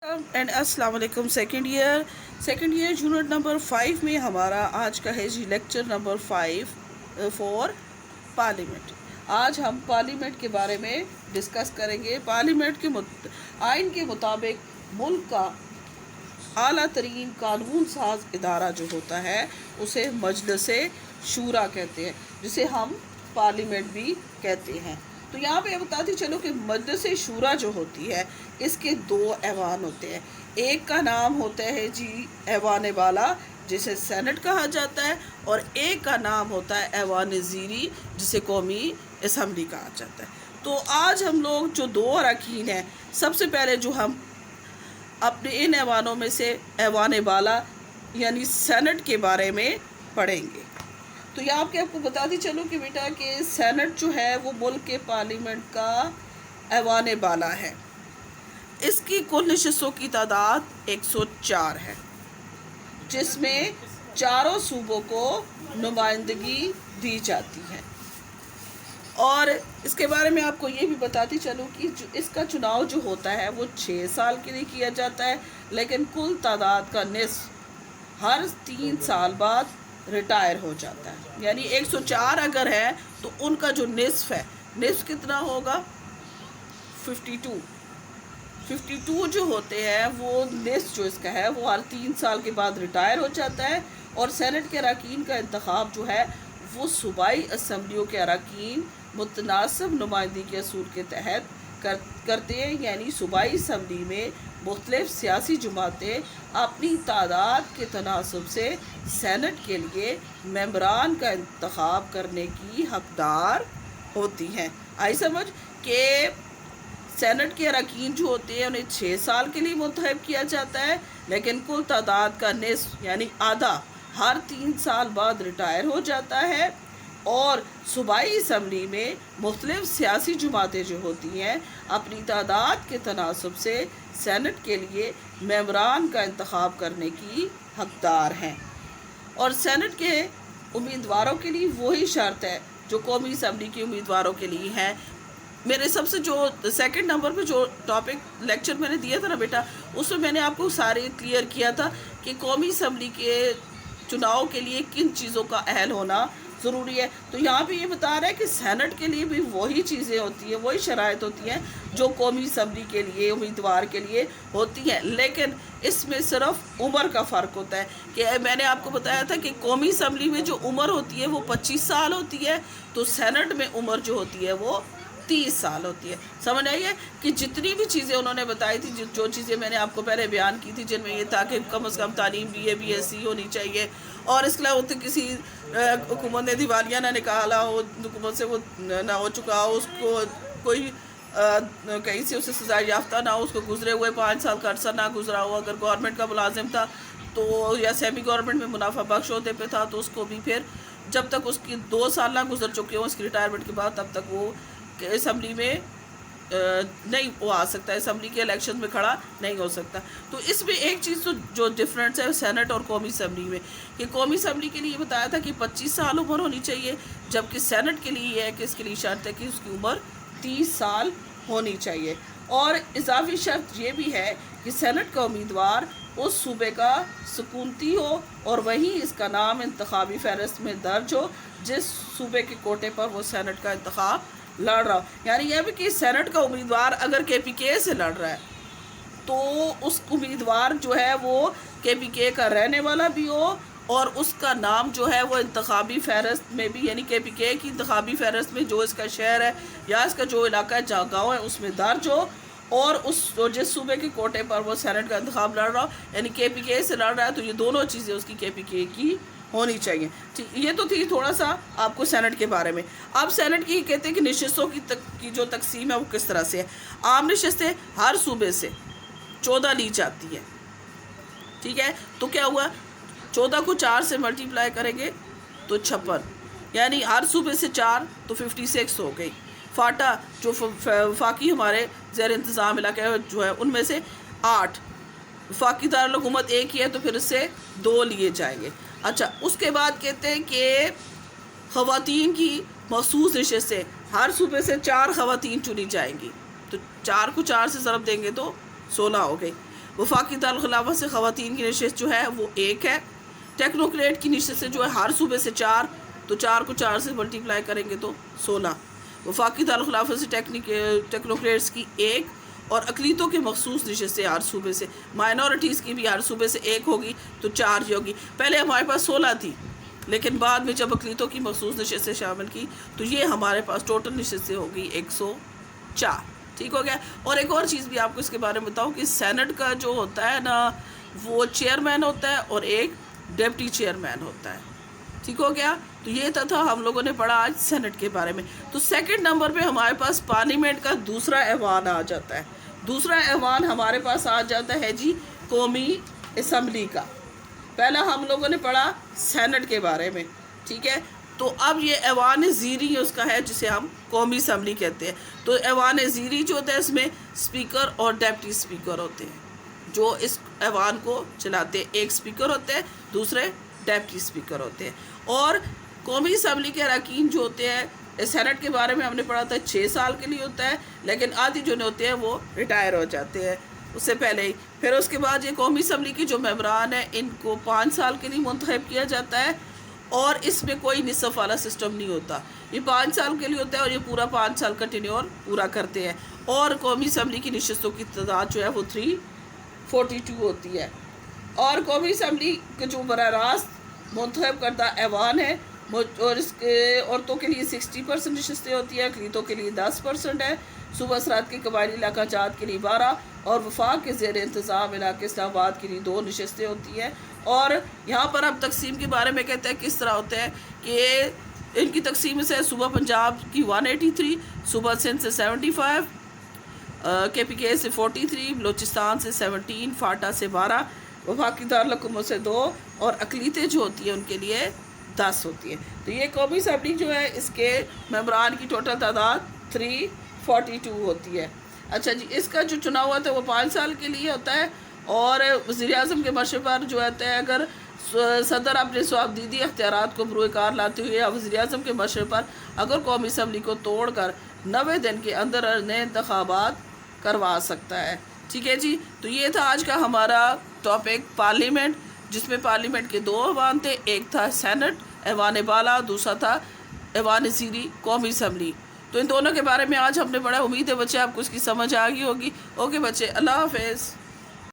And अस्सलाम वालेकुम। Second year unit number 5 में हमारा आज का है जी लेक्चर नंबर 5 फॉर पार्लियामेंट। आज हम पार्लियामेंट के बारे में डिस्कस करेंगे। पार्लियामेंट के आइन के मुताबिक मुल्क का आला तरीन कानून साज इदारा जो होता है उसे मजलिस शूरा कहते हैं, जिसे हम पार्लियामेंट भी कहते हैं। तो यहाँ पे बताती चलो कि मजलिस शूरा जो होती है इसके दो ऐवान होते हैं। एक का नाम होता है जी ऐवान बाला, जिसे सेनेट कहा जाता है, और एक का नाम होता है ऐवान ज़ीरी, जिसे कौमी असम्बली कहा जाता है। तो आज हम लोग जो दो अरकान हैं, सबसे पहले जो हम अपने इन ऐवानों में से ऐवान बाला यानी सेनेट के बारे में पढ़ेंगे। तो यहाँ पे आपको बताती चलो कि बेटा कि सेनेट जो है वो मुल्क के पार्लियामेंट का ऐवान बाला है। इसकी कुल नशिस्तों की तादाद 104 है, जिसमें चारों सूबों को नुमाइंदगी दी जाती है। और इसके बारे में आपको ये भी बताती चलूँ कि इसका चुनाव जो होता है वो 6 साल के लिए किया जाता है, लेकिन कुल तादाद का निस्फ हर 3 साल बाद रिटायर हो जाता है। यानी 104 अगर है तो उनका जो निस्फ है, निस्फ कितना होगा? 52 जो होते हैं वो निस्फ जो इसका है वो हर 3 साल के बाद रिटायर हो जाता है। और सेनेट के अरकान का इंतखाब जो है वो सूबाई असम्बलियों के अरकान मुतनासिब नुमाइंदगी के असूल के तहत करते हैं। यानी सूबाई असम्बली में मुख्तलिफ सियासी जमातें अपनी तादाद के तनासब से सेनेट के लिए मेंबरान का इंतखाब करने की हकदार होती हैं। आई समझ के सेनेट के अरकान जो होते हैं उन्हें 6 साल के लिए मुंतखब किया जाता है, लेकिन कुल तादाद का निस्फ यानी आधा हर 3 साल बाद रिटायर हो जाता है। और सूबाई असम्बली में मुख्तलिफ सियासी जमातें जो होती हैं अपनी तादाद के तनासब से सेनेट के लिए मेंबरान का इंतखाब करने की हकदार हैं। और सेनेट के उम्मीदवारों के लिए वही शर्त है जो कौमी असम्बली के उम्मीदवारों के लिए है। मेरे सबसे जो सेकंड नंबर पे जो टॉपिक लेक्चर मैंने दिया था ना बेटा, उसमें मैंने आपको सारे क्लियर किया था कि कौमी असम्बली के चुनाव के लिए किन चीज़ों का अहल होना ज़रूरी है। तो यहाँ पे ये बता रहा है कि सेनेट के लिए भी वही चीज़ें होती हैं, वही शराइत होती हैं जो कौमी असम्बली के लिए उम्मीदवार के लिए होती हैं, लेकिन इसमें सिर्फ उम्र का फ़र्क होता है। कि मैंने आपको बताया था कि कौमी असम्बली में जो उम्र होती है वो 25 साल होती है, तो सेनेट में उम्र जो होती है वो 30 साल होती है। समझ आई है कि जितनी भी चीज़ें उन्होंने बताई थी, जो चीज़ें मैंने आपको पहले बयान की थी, जिनमें ये था कि कम से कम तालीम BA BSc होनी चाहिए, और इसके अलावा तो किसी हुकूमत ने दिवालिया ना निकाला हो, हुकूमत से वो ना हो चुका हो, उसको कोई कहीं से उसे सजा याफ्ता ना हो, उसको गुजरे हुए 5 साल का अरसा ना गुजरा हो, अगर गवर्नमेंट का मुलाजिम था तो या सेमी गवर्नमेंट में मुनाफा बख्श होते पे था तो उसको भी फिर जब तक उसकी 2 साल ना गुजर चुके हों उसकी रिटायरमेंट के बाद, तब तक वो असम्बली में नहीं वो आ सकता है, असम्बली के इलेक्शन में खड़ा नहीं हो सकता। तो इसमें एक चीज़ तो जो डिफरेंस है सेनेट और कौमी असम्बली में, कि कौमी असम्बली के लिए बताया था कि 25 साल उम्र होनी चाहिए, जबकि सेनेट के लिए ये है कि इसके लिए शर्त है कि उसकी उम्र 30 साल होनी चाहिए। और इजाफी शर्त ये भी है कि सेनेट का उम्मीदवार उस सूबे का सुकूनती हो और वहीं इसका नाम इंतखाबी फहरिस्त में दर्ज हो जिस सूबे के कोटे पर वो सेनेट का इंतखाब लड़ रहा हो। यानी यह भी कि सेनेट का उम्मीदवार अगर KPK से लड़ रहा है तो उस उम्मीदवार जो है वो KPK का रहने वाला भी हो और उसका नाम जो है वो इंतखाबी फहरिस्त में भी, यानी KPK की इंतखाबी फहरिस्त में जो इसका शहर है या इसका जो इलाका है जहाँ गाँव है उसमें दर्ज हो, और उस जिस सूबे के कोटे पर वो सेनेट का इंतखाब लड़ रहा हो यानी KPK से लड़ रहा है, तो ये दोनों चीज़ें उसकी KPK की होनी चाहिए। ठीक, ये तो थी थोड़ा सा आपको सेनेट के बारे में। अब सेनेट की कहते हैं कि नशिस्तों की जो तकसीम है वो किस तरह से है। आम नशिस्तें हर सूबे से 14 ली जाती है, ठीक है। तो क्या हुआ, 14 को 4 से मल्टीप्लाई करेंगे तो 56, यानी हर सूबे से 4 तो 56 हो गई। फाटा जो फाकी हमारे ज़ेर इंतज़ाम इलाके जो है उनमें से 8, फाकी दारुल-हुकूमत एक ही है तो फिर इससे 2 लिए जाएंगे। अच्छा, उसके बाद कहते हैं कि ख़वातीन की मखसूस नशिस्तें हर सूबे से 4 ख़वातीन चुनी जाएंगी, तो 4 को 4 से ज़रब देंगे तो 16 हो गई। वफाकी दारुल-खिलाफत से ख़वातीन की नशिस्त जो है वो 1 है। टेक्नोक्रेट की नशिस्त से जो है हर सूबे से 4, तो 4 को 4 से मल्टीप्लाई करेंगे तो 16। वफाकी दारुल-खिलाफत से टेक्नोक्रेट्स की 1 और अक़लीतों के मखसूस नशिस्तें हर सूबे से, माइनॉरिटीज़ की भी हर सूबे से 1 होगी तो 4 होगी। पहले हमारे पास 16 थी, लेकिन बाद में जब अक़लीतों की मखसूस नशिस्तें शामिल की तो ये हमारे पास टोटल नशिस्तें होगी 104। ठीक हो गया। और एक और चीज़ भी आपको इसके बारे में बताऊँ कि सेनेट का जो होता है ना, वो चेयरमैन होता है और एक डिप्टी चेयरमैन होता है। ठीक हो गया। तो ये था हम लोगों ने पढ़ा आज सेनेट के बारे में। तो सेकंड नंबर पे हमारे पास पार्लियामेंट का दूसरा ऐवान आ जाता है। दूसरा ऐवान हमारे पास आ जाता है जी कौमी असम्बली का। पहला हम लोगों ने पढ़ा सेनेट के बारे में, ठीक है। तो अब ये ऐवान ज़ीरी उसका है, जिसे हम कौमी असम्बली कहते हैं। तो ऐवान ज़ीरी जो होता है, इसमें स्पीकर और डिप्टी स्पीकर होते हैं जो इस ऐवान को चलाते हैं। एक स्पीकर होते हैं, दूसरे डिप्टी स्पीकर होते हैं। और कौमी असम्बली के अरकान जो होते हैं, सेनेट के बारे में हमने पढ़ा था 6 साल के लिए होता है, लेकिन आधी जो होते हैं वो रिटायर हो जाते हैं उससे पहले ही। फिर उसके बाद ये कौमी असम्बली के जो मेंबरान हैं, इनको 5 साल के लिए मुंतखब किया जाता है और इसमें कोई निसफ वाला सिस्टम नहीं होता। ये 5 साल के लिए होता है और ये पूरा 5 साल का टेन्योर पूरा करते हैं। और कौमी असम्बली की नशिस्तों की तादाद जो है वो 342 होती है। और कौमी असम्बली के जो बराह रास्त मुंतखब करता ऐवान है, और इसके औरतों के लिए 60% नशिस्तें होती है, अक़लीतों के लिए 10% है, सूबा असरात के कबायली इलाका जात के लिए 12 और वफाक के ज़ेर इंतज़ाम इलाके इस्लामाबाद के लिए 2 नशिस्तें होती हैं। और यहाँ पर अब तकसीम के बारे में कहते हैं किस तरह होते हैं कि इनकी तकसीम से सूबा पंजाब की 183, सूबा सिंध से 75, KPK से 43, बलोचिस्तान से 17, फाटा से 12, वफाकी दारुल-हुकूमत से 2 और अक़लीतें जो होती हैं उनके लिए 10 होती है। तो ये कौमी असम्बली जो है, इसके मेंबरान की टोटल तादाद 342 होती है। अच्छा जी, इसका जो चुनाव हुआ था वो 5 साल के लिए होता है। और वज़ीर-ए-आज़म के मशवरे पर जो होता है, अगर सदर अपने स्वाबदीदी इख्तियारात को बरूए-कार लाते हुए या वज़ीर-ए-आज़म के मशवरे पर अगर कौमी असम्बली को तोड़ कर 90 दिन के अंदर नए इंतखाबात करवा सकता है। ठीक है जी। तो ये था आज का हमारा टॉपिक पार्लियामेंट, जिसमें पार्लियामेंट के 2 ऐवान थे। एक था सेनेट ऐवान बाला, दूसरा था ऐवान ज़ीरी कौमी असम्बली। तो इन दोनों के बारे में आज हमने पढ़ा। उम्मीद है बच्चे आपको इसकी समझ आ गई होगी। ओके बच्चे, अल्लाह हाफ़िज़।